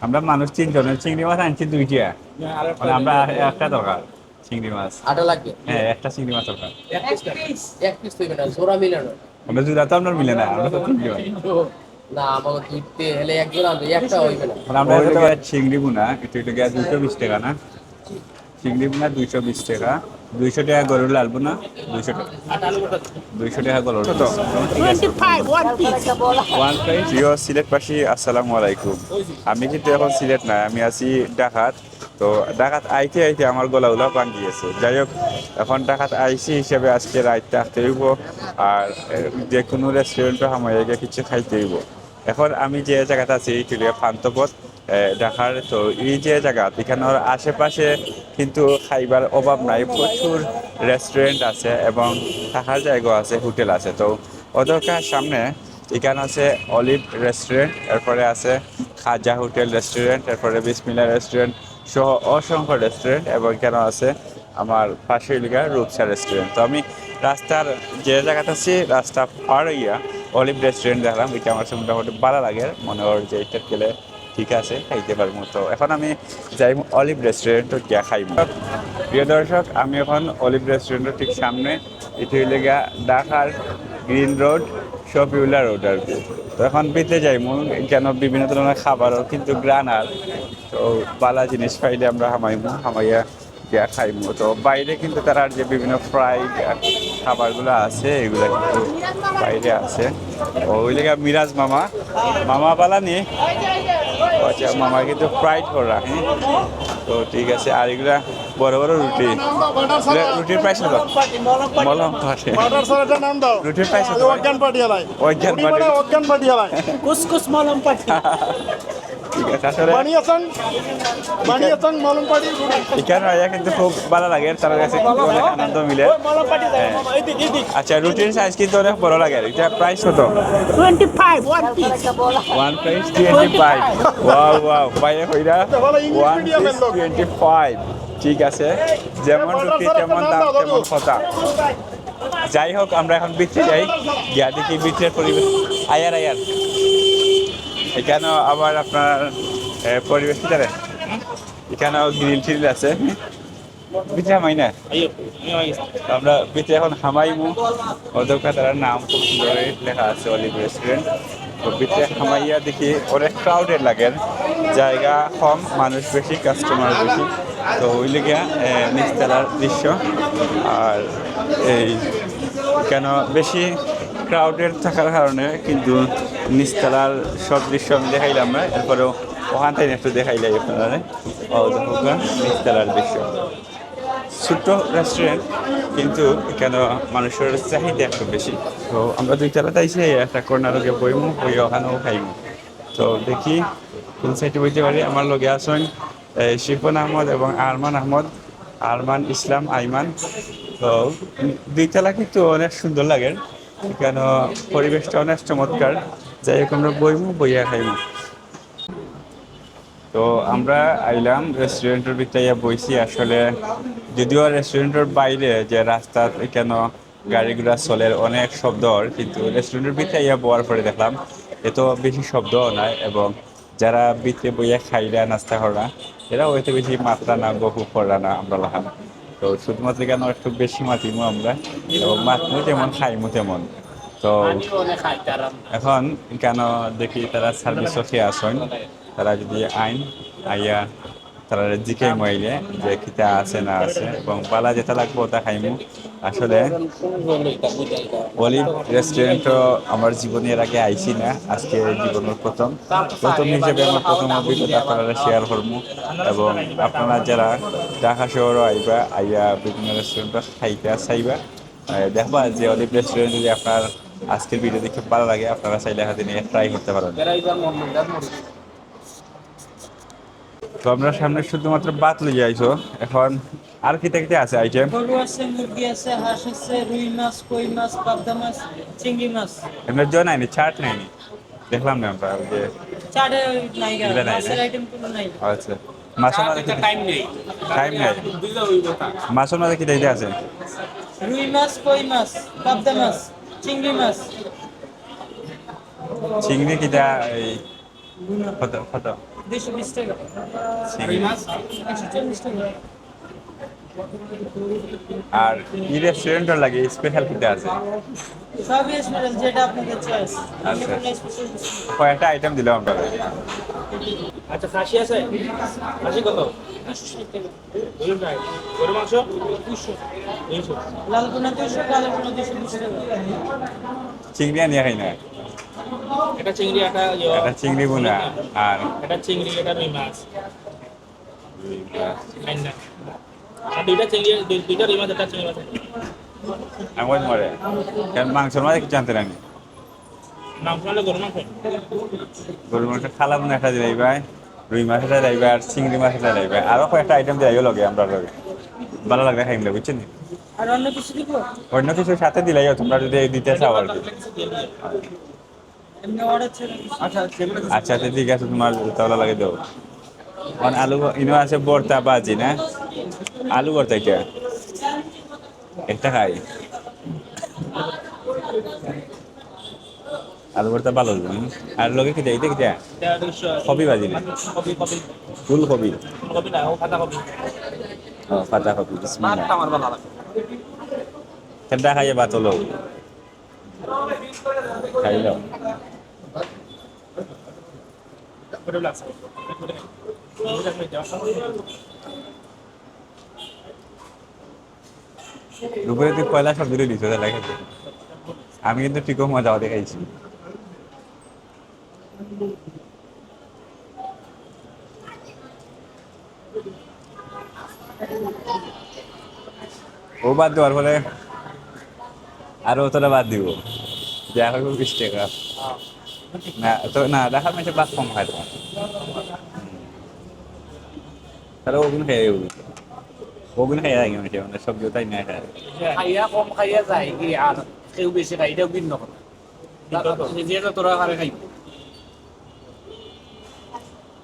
আমরা মানুষ তিনজনের চিংড়ি মাছ আনছি দুইটা, মানে আমরা একটা দরকার চিংড়ি মাছ। আটা লাগবে। হ্যাঁ, একটা চিংড়ি মাছ দরকার। এক পিস তৈবে না, জোড়া মিলানো। আমরা জোড়া তো আপনার মিলে না, আমরা তো তিনজন। না, আমাকে দুইতে হলে এক জোড়া আনবে, একটা হইবে না। মানে আমরা হইলে গিয়া চিংড়ি বুনা এটা হইলে গিয়া 220 টাকা না, চিংড়ি বুনা 220 টাকা। 200 টাকা গরুর লাল বুনা, 200 টাকা। 200 টাকা গরুর কত? 25 one piece. One price. প্রিয় সিলেটবাসী, আসসালামু আলাইকুম। আমি কিন্তু এখন সিলেট নাই, আমি আছি ঢাকাত। তো ঢাকাত আইতে আইতে আমার গলাগুলো ভাঙিয়েছে। যাই হোক, এখন ঢাকাত আইসি হিসেবে আজকে রাত থাকতে হইব, আর যে কোনো রেস্টুরেন্টে সময় আগে কিছু খাইতে হইব। এখন আমি যে জায়গাটা আছি এইটি পান্থপথ ঢাকার। তো এই যে জায়গা এখানের আশেপাশে কিন্তু খাইবার অভাব নাই, প্রচুর রেস্টুরেন্ট আছে এবং থাকার জায়গা আছে, হোটেল আছে। তো ওদের সামনে এখানে আছে অলিভ রেস্টুরেন্ট, এরপরে আছে খাজা হোটেল রেস্টুরেন্ট, এরপরে বিসমিল্লা রেস্টুরেন্ট সহ অসংখ্য রেস্টুরেন্ট, এবং এখানে আছে আমার পাশের লিগা রূপসা রেস্টুরেন্ট। তো আমি রাস্তার যে জায়গাটা আছি রাস্তা পার হইয়া অলিভ রেস্টুরেন্ট দেখলাম, এটা আমার কাছে মোটামুটি ভালো লাগে, মনে হয় যে এটা গেলে ঠিক আছে খাইতে পারবো। তো এখন আমি যাই অলিভ রেস্টুরেন্টও গিয়া খাইব। প্রিয় দর্শক, আমি এখন অলিভ রেস্টুরেন্টের ঠিক সামনে, এটি হইলে গিয়া ঢাকার গ্রিন রোড, শপিউলা রোড আর কি। তো এখন পেতে যাই কেন বিভিন্ন ধরনের খাবারও কিন্তু গ্রানার। তো বালা জিনিস পাইলে আমরা হামাইয়া গিয়া খাইমু। তো বাইরে কিন্তু তারা যে বিভিন্ন ফ্রাইড খাবারগুলো আছে এগুলো কিন্তু বাইরে আছে। ওই লেগে মিরাজ মামা মামা বালা নিয়ে, আচ্ছা মামা কিন্তু ফ্রাইড করা। হ্যাঁ, তো ঠিক আছে। আর এগুলা বড় বড় রুটি, রুটির প্রাইস কত? মলম পাটে রুটির প্রাইস কত? অজ্ঞান পাটি। Couscous malam pati. ঠিক আছে। আসলে এখানে আয়া কিন্তু খুব ভালো লাগে, তার কাছে কিন্তু অনেক আনন্দ মিলে। Malam pati হ্যাঁ। আচ্ছা, রুটির সাইজ কিন্তু অনেক বড় লাগে। এটা প্রাইস কত? 25 one piece. One price 25। Wow wow, বাইরে কইরা ওয়ান পিস 25। ঠিক আছে, যেমন রুটি তেমন দাম তেমন কথা। যাই হোক, আমরা এখন বিচে যাই, গিয়া দেখি বিচের পরিবেশ। আয়ার আয়ার এখানেও আবার আপনার পরিবেশ কি জানেন, এখানেও গ্রিল টিল আছে। বিচে হামাই না, আমরা বিচে এখন হামাইমু। ওদের তার নাম খুব সুন্দর লেখা আছে, অলিভ রেস্টুরেন্ট। তো বিচে হামাইয়া দেখি অনেক ক্রাউডেড লাগে, জায়গা কম, মানুষ বেশি, কাস্টমার বেশি। তো ওই লেগে নিচতলার দৃশ্য। আর এই কেন বেশি ক্রাউডেড থাকার কারণে কিন্তু নিচতলার সব দৃশ্য আমি দেখাইলাম না, এরপরেও ওখান থেকে একটু দেখাইলাই আপনারা। নিচতলার দৃশ্য, ছোট্ট রেস্টুরেন্ট কিন্তু কেন মানুষের চাহিদা একটু বেশি। তো আমরা দুই তলাতে আইসি, একটা কর্নার লগে বইমু, বই ওখানেও খাইমু। তো দেখি কোন সাইডে বইতে পারি। আমার লগে আসেন শিফন আহমদ এবং আরমান আহমদ, আরমান ইসলাম আইমান। তো দুই তলা কিন্তু অনেক সুন্দর লাগে, কেন পরিবেশটা অনেক চমৎকার। যাই হোক, আমরা বইমু, বইয়া খাইমু। তো আমরা আইলাম রেস্টুরেন্টের ভিতরে বইছি। আসলে যদিও রেস্টুরেন্টের বাইরে যে রাস্তা কেন গাড়িগুলা চলে অনেক শব্দ, কিন্তু রেস্টুরেন্টের ভিতরে বওয়ার পরে দেখলাম এত বেশি শব্দও নাই, এবং যারা ভিতরে বইয়া খাইলা নাস্তা করা এরা হয়তো বেশি মাত্রা না বহু করা না আমরা লাগাম। তো শুধুমাত্র কেন একটু বেশি মাতিমু আমরা, এবং মাতমু যেমন খাইমু তেমন। তো এখন কেন দেখি তারা সার্ভিসও খেয়ে আসেন, তারা যদি আইয়া তারা জিকে মইলে যে কিতা আছে না আছে, এবং পালা যেটা লাগবো তা খাইমু। আসলে অলিভ রেস্টুরেন্টও আমার জীবনের আগে আইছি না, আজকে জীবনের প্রথম হিসেবে আমার প্রথম অভিজ্ঞতা আপনারা শেয়ার করবো। এবং আপনারা যারা ঢাকা শহরও আইয়া বিভিন্ন রেস্টুরেন্টে খাইতে চাইবা, দেখবা যে অলিভ রেস্টুরেন্ট যদি আপনার আজকের ভিডিও দেখে ভালো লাগে, আপনারা চাইলে হাতে নিয়ে ট্রাই করতে পারেন। তো আমরা সামনে শুধুমাত্র ভাত লইয়া আইছো। এখন আর কিতা কিতা আছে আইটেম? গরু আছে, মুরগি আছে, হাঁস আছে, রুই মাছ, কই মাছ, পাবদা মাছ, চিংড়ি মাছ। এমনি জ নাইনি, চাট নাইনি, দেখলাম না আমরা ওই যে চাটে নাই গা, এগুলা নাই মাছের না? আইটেম কোনো নাই। আচ্ছা, মাছের মাঝে টাইম নেই, মাছের মাঝে কি দিতে আছে? রুই মাছ, কই মাছ, পাবদা মাছ, চিংড়ি মাছ। চিংড়ি কিটা এই কত কত? 220 টাকা। চিংড়ি মাছ 140 টাকা। আর কি রেস্টুরেন্টের লাগে স্পেশাল খেতে আছে সবই স্পেশাল, যেটা আপনাদের চয়েস। আচ্ছা স্পেশাল। কয়েকটা আইটেম দিলাম আমরা আচ্ছা খাসি আছে? খাসি কত? 260 টাকা। বলুন ভাই, গরু মাংস 200। 200। লাল বোনা 200, কালো বোনা 220 টাকা। চিংড়ি আনিয়া খাই না এটা চিংড়ি, এটা এটা চিংড়ি বোনা আর এটা চিংড়ি, এটা রুই মাছ। খাই না। আর দুইটা চিংড়ি, দুইটা রুই মাছ, একটা চিংড়ি মাছ। আমার মরে কারণ মাংসের মাঝে কিছু জানতে রানি মাংস হলে গরু মাংস। গরুর মাংস খালা বোনা একটা দিলাই ভাই রুই মাছ একটা দিলাই ভাই আর চিংড়ি মাছ একটা দিলাই ভাই আরো কয়েকটা আইটেম দিলাইও লগে আমরা লগে ভালো লাগবে খাইলে বুঝছেন আর অন্য কিছু দিব? অন্য কিছুর সাথে দিলাইও তোমরা যদি দিতে চাও আর কি এমনি অর্ডার ছেড়ে দিচ্ছি। আচ্ছা আচ্ছা ঠিক আছে তোমার তাহলে লাগে দেবো কারণ আলু ইনো আছে ভর্তা বাজি না আলু ভর্তা কে একটা খাই আলু ভর্তা ভালো লাগবে আর লগে খেতে এইটা খেতে এটা 200। কবি বাজি না কপি কপি ফুলকপি কপি না, ও পাতা কপি। ও পাতা কপি বিসমিল্লাহ মাছটা আমার ভালো লাগে। খেডা খাইয়ে ভাত হলো খাইলো করে লাগছে। দুপুরে তুই কয়লা সব দূরে দিছো তাহলে খেতে আমি কিন্তু ঠিকও মজা দেখাইছি ও বাদ দেওয়ার ফলে আরো অতটা বাদ দিব যা হবে 20 টাকা না তো না দেখার মেয়েছে বাদ কম খাই তোমার তাহলে ওগুলো খেয়ে ওগুলো খেয়ে যায় মেয়েছে মানে সবজিও তাই না খায় খাইয়া কম খাইয়া যায় কি আর কেউ বেশি খাই এটাও ভিন্ন কথা যেটা তোরা হারে খাই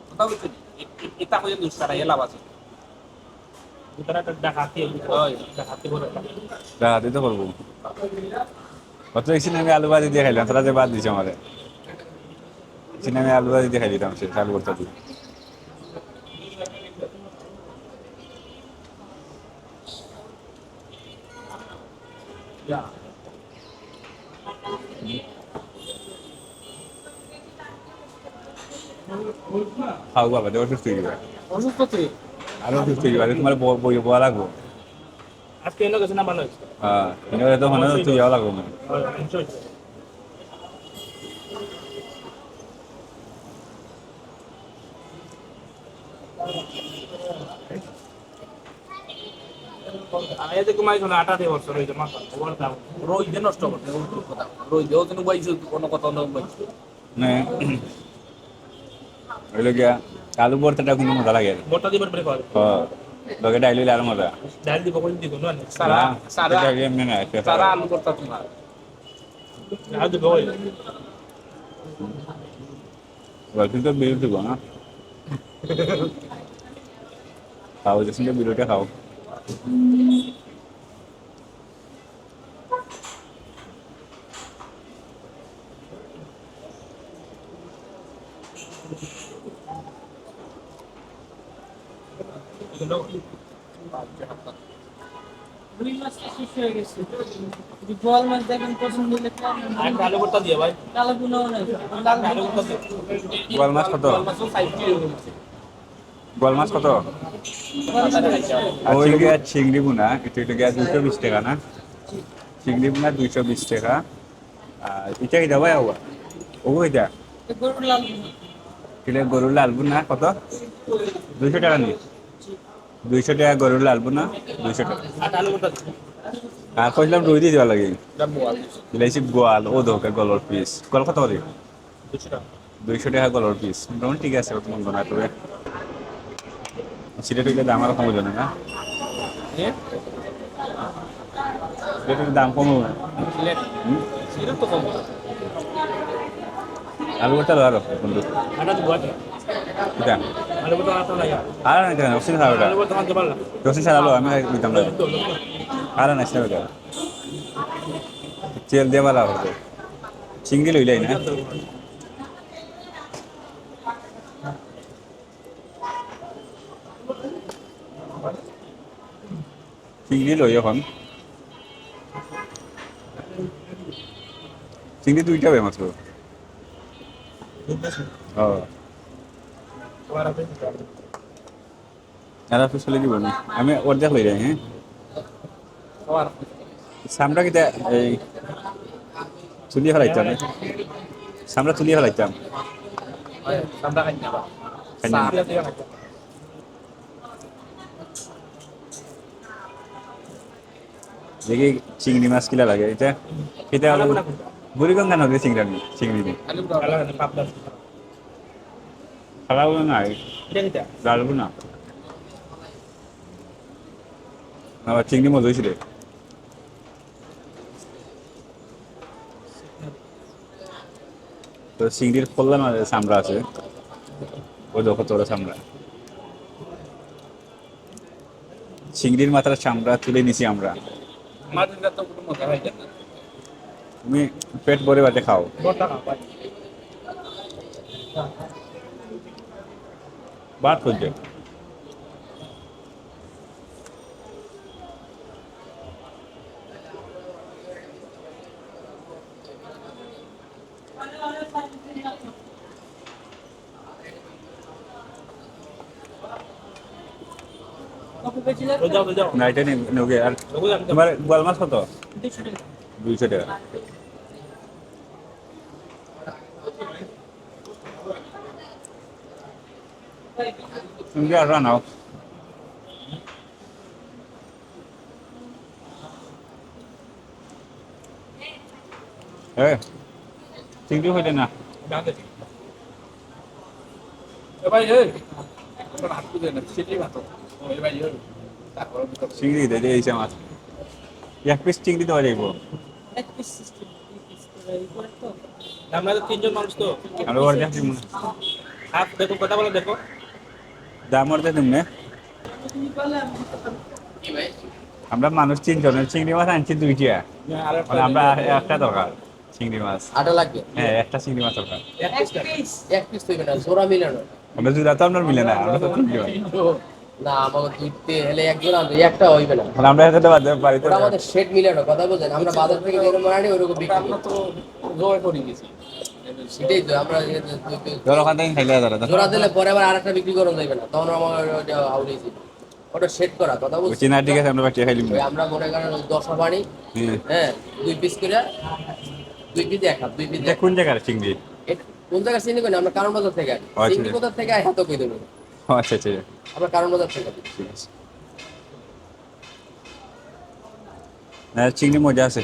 কথা বুঝছি এটা হয়ে দুষ্কারা এ লাভ আছে দুটারা ডাকাতি, ডাকাতি করে। রাতে তো করবো অত দেখছি আমি আলু ভাজি দিয়ে খাইলাম তারা যে বাদ দিছে আমাদের আমি আলু ভাজি দিয়ে খাই দিতাম সে চালু করতে দিয়ে খাও বাবা দেওয়া সুস্থ হয়ে যাবে অসুস্থ তুই আরো সুস্থ হয়ে যাবে তোমার বই বয়া লাগবো আজকে এনে গেছে না ভালো হয়েছে। হ্যাঁ এনে তো মনে হয় তুই যাওয়া লাগবো না মাংস হয়েছে। আমি এতে ঘুমাইছো না 28 বছর হয়েছে মাথা ওর দাম। রোজ দিয়ে নষ্ট করতে কথা রোজ দিয়ে ওখানে বাইছে কোনো কথা না বাইছে মানে হইলো গিয়া আলু ভর্তাটা কিন্তু মজা লাগে বড়টা দিবার পরে খাওয়া হ্যাঁ লগে ডাইলি আর মজা ডাল দিব কোন দিব না সারা সারা এটা এমনি না সারা আলু করতা তোমার আর দিব ওই গল্প তো বিরুদ্ধ দিব না খাও যে বিরুদ্ধে খাও রুই মাছটা শেষ হয়ে গেছে। যদি বোয়াল মাছ দেখেন পছন্দ হলে আর আলু ভর্তা দিয়ে ভাই। কালো বোনাও নেই, লাল আলু বোনা। ভর্তা দিয়ে গোয়াল মাছ কত মাছ 60 টাকা গোয়াল মাছ কত আর ওই গিয়া চিংড়ি বুনা এটা গিয়া 220 টাকা না চিংড়ি বুনা 220 টাকা আর এটা কি দাও আওয়া ও এটা গরুর লাল বোনা। কিলে গরুর লাল বুনা কত 200 টাকা নি 200 টাকা গরুর লাল বুনা 200 টাকা আর আলু ভর্তা দিয়ে আর কইলাম রুই দিয়ে দেওয়া লাগে যাবো দিলাইছি গোয়াল ও দোকে গলর পিস গল কত করে 200 টাকা 200 টাকা গলর পিস মোটামুটি ঠিক আছে তোমার মনে তবে সিলেট হইলে দাম আরো কমে যাবে না সিলেটের দাম কমে সিলেট সিলেট তো কম আলু ভর্তা আরো বন্ধু আটা দিব আছে এটা আলু ভর্তা আটা লাগে আর না কেন অক্সিজেন খাবে আলু ভর্তা খাতে পারলা রসিন ছাড়ালো আমি দিতাম না আর না সেটা বেকার তেল দিয়ে ভালো হবে চিংড়ি লইলাই না চিংড়ি লই এখন চিংড়ি দুইটা হবে মাত্র ও আর আপনি চলে দিব না আমি অর্ধেক লই যাই হ্যাঁ সামরা কিটা এই চুলিয়ে ফেলাইতাম সামরা চুলিয়ে ফেলাইতাম আমরা খাই না খাই না। দেখি চিংড়ি মাছ কিলা লাগে এটা এটা হলো বুড়িগঙ্গা নদীর চিংড়ি নেই খালাও না ডালবো না আবার চিংড়ি মজা হয়েছিল তো চিংড়ির কল্যাণ চামড়া আছে ওই দেখো তোরা চামড়া চিংড়ির মাথার চামড়া তুলে নিছি আমরা মাছটা তো কোনো মজা হয় না তুমি পেট ভরে বাটে খাও বড়টা না ভাই বাদ করছে না এটা নেবে আর তোমার গোয়াল মাছ কত 200 টাকা তুমি আর নাও চিংড়ি হইলে না ভাই এই তোর হাত পুজো না সেটাই ভাতো ওই ভাই এই তারপর চিংড়ি দে দিয়েছে মাছ এক পিস চিংড়ি দেওয়া যাইব এক পিস সিস্টেম এই করে তো আমরা তো তিনজন মানুষ তো আমরা অর্ধেক দিব না হাত দেখো কথা বলে দেখো দাম অর্ধেক দিব না তুমি বলে আমি দিতে পারবো। কি ভাই আমরা মানুষ 3 জনের চিংড়ি মাছ আনছি 2টা মানে আমরা একটা দরকার চিংড়ি মাছ আটা লাগবে হ্যাঁ একটা চিংড়ি মাছ দরকার এক পিস এক পিস তৈবে না জোড়া মিলানো আমরা জুড়া তো আপনার মিলে না আমরা তো 3 জন না আমাকে দুইতে হলে একজন আনবে একটা হইবে না মানে আমরা এত বাড়িতে ওটা আমাদের শেড মিলানো কথা বলেন আমরা বাজার থেকে যেরকম আনি ওরকম বিক্রি আমরা তো জয় করে গেছি সেটাই তো আমরা ধর ওখান থেকে খাইলে দাদা জোড়া দিলে পরে আবার আরেকটা বিক্রি করা যাবে না তখন আমার আউলেছি ওটা সেট করা কথা বলছি চিনা ঠিক আছে আমরা বাচ্চা খাইলি ওই আমরা মনে করেন 10 পানি হ্যাঁ 2 পিস করে 2 পিস এক হাত 2 পিস কোন জায়গার চিংড়ি কোন জায়গা চিনি কই না আমরা কারণ বাজার থেকে আচ্ছা। চিংড়ি কোথা থেকে আয় হাতে কই দেব আচ্ছা আচ্ছা আমরা কারণ বাজার থেকে ঠিক আছে না চিংড়ি মজা আছে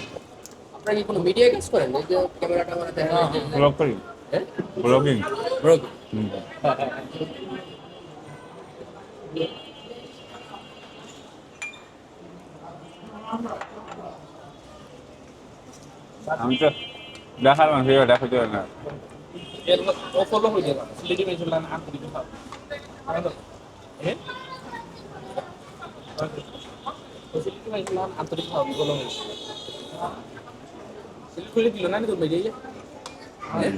আপনারা কি কোনো মিডিয়া কাজ করেন এই যে ক্যামেরাটা আমরা দেখেন ব্লগ করি হ্যাঁ ব্লগিং ব্রোক আমি তো দেখার মানুষ দেখাতে না এর ও ফলো হয়ে যাবে সিলেটি মেজুলান আন্তরিক ভাব হ্যাঁ সিলেটি মেজুলান আন্তরিক ভাব ফলো হয়েছে সিলেটি খুলে দিল না তো বেরিয়ে হ্যাঁ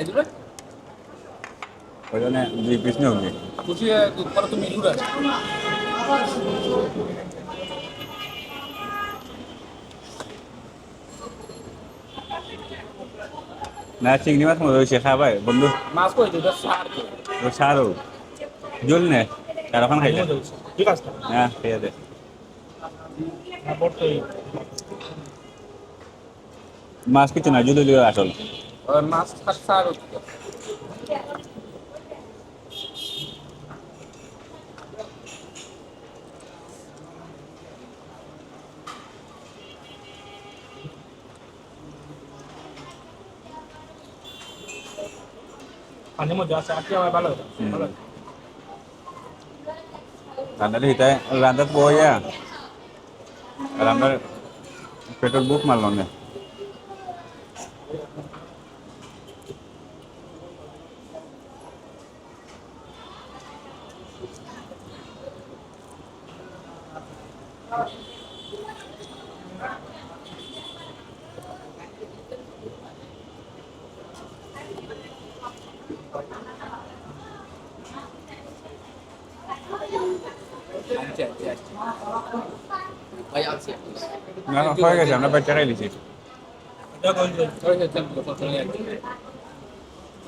এই দিল ওই জন্য 2 পিস নিয়ে উঠবি খুশি পরে তুমি দূর আছে না চিংড়ি মাছ মজা হয়েছে খাবাই বন্ধু মাছ কই দিল সার তো সারও জল নে আর ওখানে খাইলে ঠিক আছে হ্যাঁ খেয়ে দে না পড়তে মাছ কিছু না জল আসল মাছ সার পানি মজা আছে আর কি আমার ভালো ভালো রান্নাটা হিতায় রান্নাত বইয়া আর আমরা পেট্রোল বুক মারলাম না আচ্ছা আচ্ছা আচ্ছা ভাই আছে না হয়ে গেছে আমরা বাচ্চা খাই দিছি এটা কোন ওই যে তেল কত নিয়ে আছে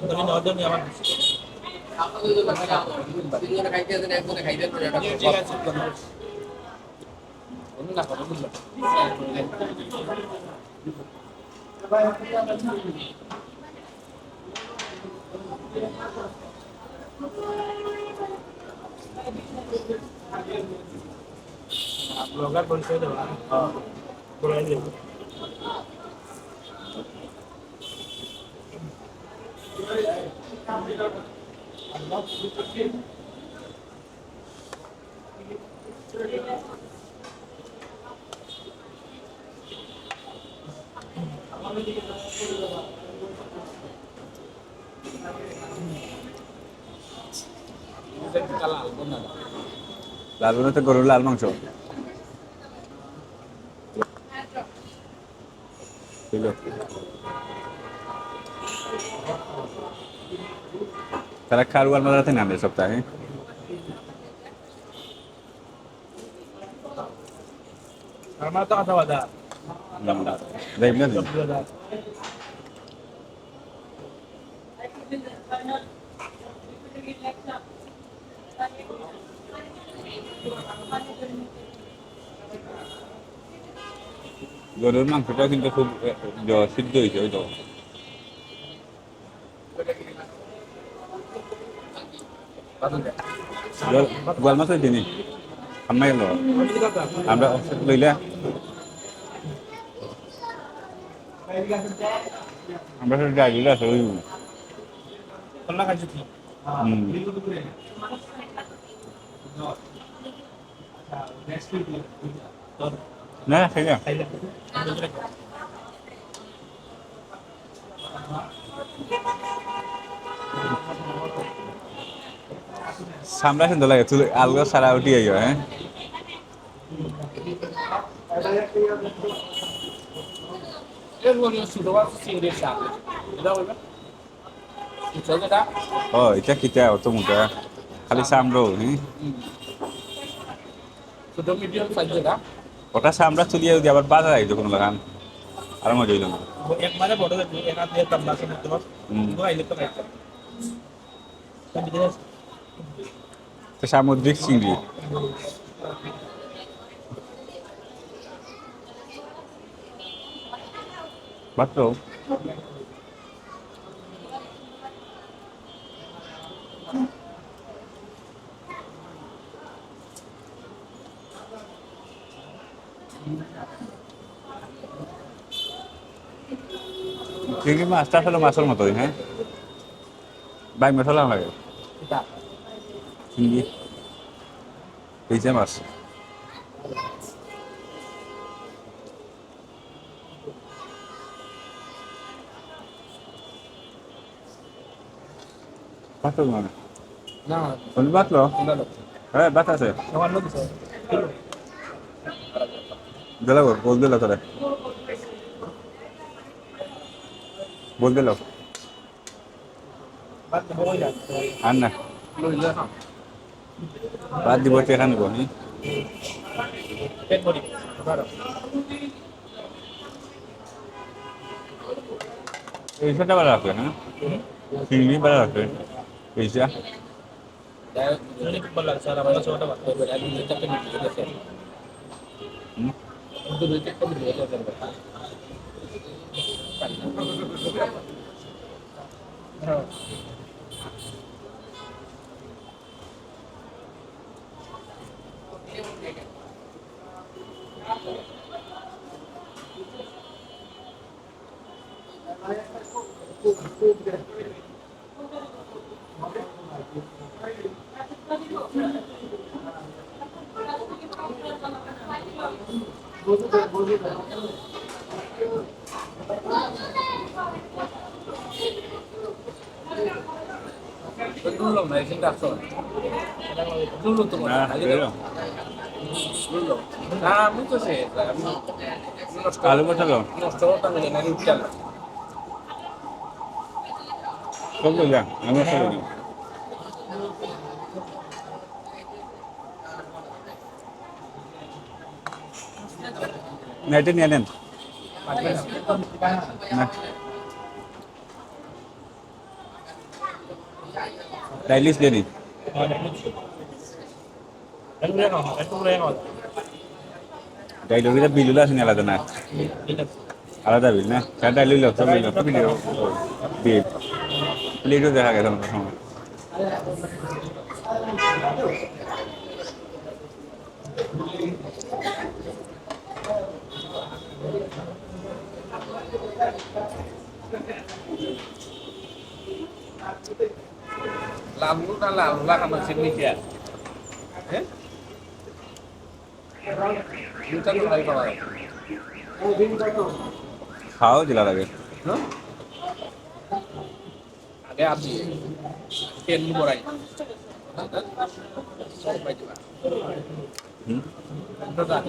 তুমি নজন আমার আপনাদের জন্য তিনজনে খাইতে আছেন একজনে খাইবেন না এটা ঠিক আছে অন্য না করো বুঝলো ব্লগার পরিচয় দেবো করে দেবো লাল তো গরুর লাল মাংস তারা খারুয়াল মাদারাতে নামে সপ্তাহে আমার তো কথা বাদা দেখ না গরুর মাংসটাও কিন্তু খুব সিদ্ধ হয়েছে ওই তো গোয়াল মাছ হয়েছে নি আমরা গেল আমরা লইলা আমরা সব গাড়িগুলো আছে ওই কল্লা খাইছো কি না ঠিক আছে খাইলে সামরা সুন্দর লাগে তুই আলগা সারা উঠি আইও হ্যাঁ এরপরে ছোটো মাছ চিংড়ির শাক এটা বলবে ছোটোটা ও এটা কিটা অত মোটা খালি সামরো হ্যাঁ ছোটো মিডিয়াম সাইজ যেটা ওটা সামরা চলিয়ে যদি আবার বাজার আইতো কোনো লাগান আর মজা হইল না একবারে বড় দেখবো এক হাত দিয়ে তামলা আছে মধ্যে মাছ তো আইলে তো খাইতে তো সামুদ্রিক চিংড়ি মাত্র চিংড়ি মাছটা আসলে মাছের মতোই হ্যাঁ বাই মশলা লাগে এটা চিংড়ি এই যে মাছ বাতলো মানে না কোন বাতলো না হ্যাঁ বাত আছে আমার লোক আছে দিলা বল দিলা তোরে বল দিল বাদ বই যা আর না লইলে না বাদ দিব টেকা নিব নি পেট ভরি ধরো এইটা ভালো আছে হ্যাঁ চিংড়ি ভালো আছে এইটা যদি খুব ভালো লাগছে আর আমার ছোটটা ভাত করবে আর দুই চারটে মিনিট গেছে দুই চারটে মিনিট গেছে হ্যাঁ Dulu lah, sing takso. Dulu tuh না বেরো dulu. Nah, itu sih. আলু মশলা Nostro tangan dengan ikan. সব যা আমি মশলা দিই না এটা নিয়ে নেন লাগবে না না ডাইলিস দিয়ে দিন একটু রেখে নাও একটু রেখে নাও ডাইলগিটা বিলুলা আছে আলাদা না ঠিক আছে আলাদা বিল না কার ডাইলগ সব বিল বিল প্লেটও দেখা গেছে আমার সময় lalu kan lalu lah kamu sini ya eh minta tuh lagi kalau খাও জেলা লাগে ada abdi kian murai sampai juga হুম itu tak